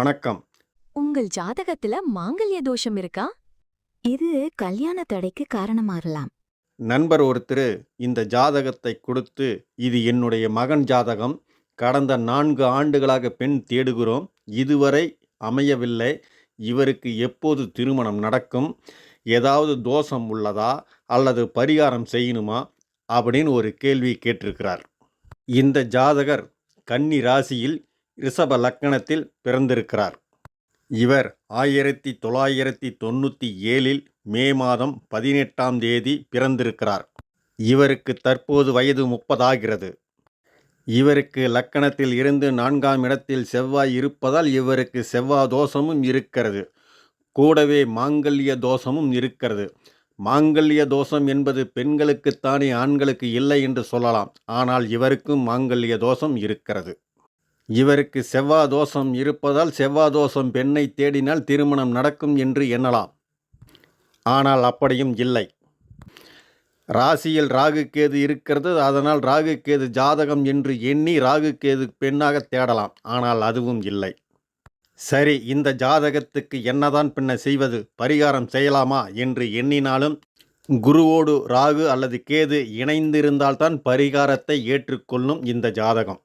வணக்கம். உங்கள் ஜாதகத்துல மாங்கல்ய தோஷம் இருக்கா? இது கல்யாண தடைக்கு காரணமாகலாம். நண்பர் ஒருத்தர் இந்த ஜாதகத்தை கொடுத்து, இது என்னுடைய மகன் ஜாதகம். கடந்த 4 ஆண்டுகளாக பெண் தேடுகிறோம். இதுவரை அமையவில்லை. இவருக்கு எப்போது திருமணம் நடக்கும்? ஏதாவது தோஷம் உள்ளதா? அல்லது பரிகாரம் செய்யணுமா? அப்படின்னு ஒரு கேள்வி கேட்டிருக்கிறார். இந்த ஜாதகர் கன்னி ராசியில் ரிஷப லக்கணத்தில் பிறந்திருக்கிறார். இவர் 1997 மே மாதம் 18ஆம் தேதி பிறந்திருக்கிறார். இவருக்கு தற்போது வயது 30 ஆகிறது. இவருக்கு லக்கணத்தில் இருந்து 4ஆம் இடத்தில் செவ்வாய் இருப்பதால் இவருக்கு செவ்வாய் தோஷமும் இருக்கிறது. கூடவே மாங்கல்ய தோஷமும் இருக்கிறது. மாங்கல்ய தோஷம் என்பது பெண்களுக்குத்தானே, ஆண்களுக்கு இல்லை என்று சொல்லலாம். ஆனால் இவருக்கும் மாங்கல்ய தோஷம் இருக்கிறது. இவருக்கு செவ்வாய் தோஷம் இருப்பதால் செவ்வாய் தோஷம் பெண்ணை தேடினால் திருமணம் நடக்கும் என்று எண்ணலாம். ஆனால் அப்படியும் இல்லை. ராசியில் ராகு கேது இருக்கிறது. அதனால் ராகு கேது ஜாதகம் என்று எண்ணி ராகு கேது பெண்ணாக தேடலாம். ஆனால் அதுவும் இல்லை. சரி, இந்த ஜாதகத்துக்கு என்னதான் பின்ன செய்வது, பரிகாரம் செய்யலாமா என்று எண்ணினாலும் குருவோடு ராகு அல்லது கேது இணைந்திருந்தால்தான் பரிகாரத்தை ஏற்றுக்கொள்ளும் இந்த ஜாதகம்.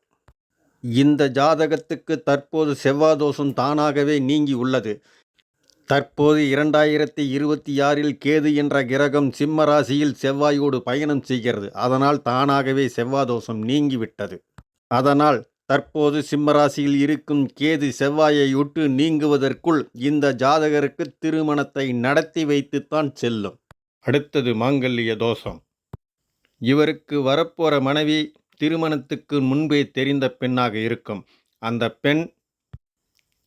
இந்த ஜாதகத்துக்கு தற்போது செவ்வாய் தோஷம் தானாகவே நீங்கி உள்ளது. தற்போது 2026 கேது என்ற கிரகம் சிம்ம ராசியில் செவ்வாயோடு பயணம் செய்கிறது. அதனால் தானாகவே செவ்வாய் தோஷம் நீங்கிவிட்டது. அதனால் தற்போது சிம்ம ராசியில் இருக்கும் கேது செவ்வாயை விட்டு நீங்குவதற்குள் இந்த ஜாதகருக்கு திருமணத்தை நடத்தி வைத்துத்தான் செல்லும். அடுத்தது மாங்கல்ய தோஷம். இவருக்கு வரப்போற மனைவி திருமணத்துக்கு முன்பே தெரிந்த பெண்ணாக இருக்கும். அந்த பெண்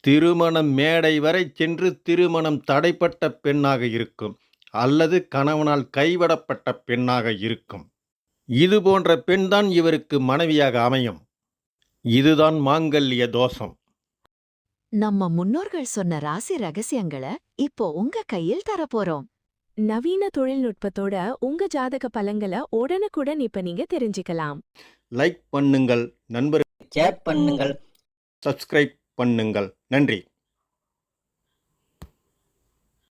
திருமண மேடை வரை சென்று திருமணம் தடைப்பட்ட பெண்ணாக இருக்கும். அல்லது கணவனால் கைவிடப்பட்ட பெண்ணாக இருக்கும். இது போன்ற பெண்தான் இவருக்கு மனைவியாக அமையும். இதுதான் மாங்கல்ய தோஷம். நம்ம முன்னோர்கள் சொன்ன ராசி ரகசியங்களை இப்போ உங்க கையில் தரப்போறோம். நவீன தொழில்நுட்பத்தோட உங்க ஜாதக பலன்களை உடனுக்குடன் இப்ப நீங்க தெரிஞ்சுக்கலாம். லைக் பண்ணுங்கள் நண்பர்கள், ஷேர் பண்ணுங்கள். சப்ஸ்கிரைப் பண்ணுங்கள். நன்றி.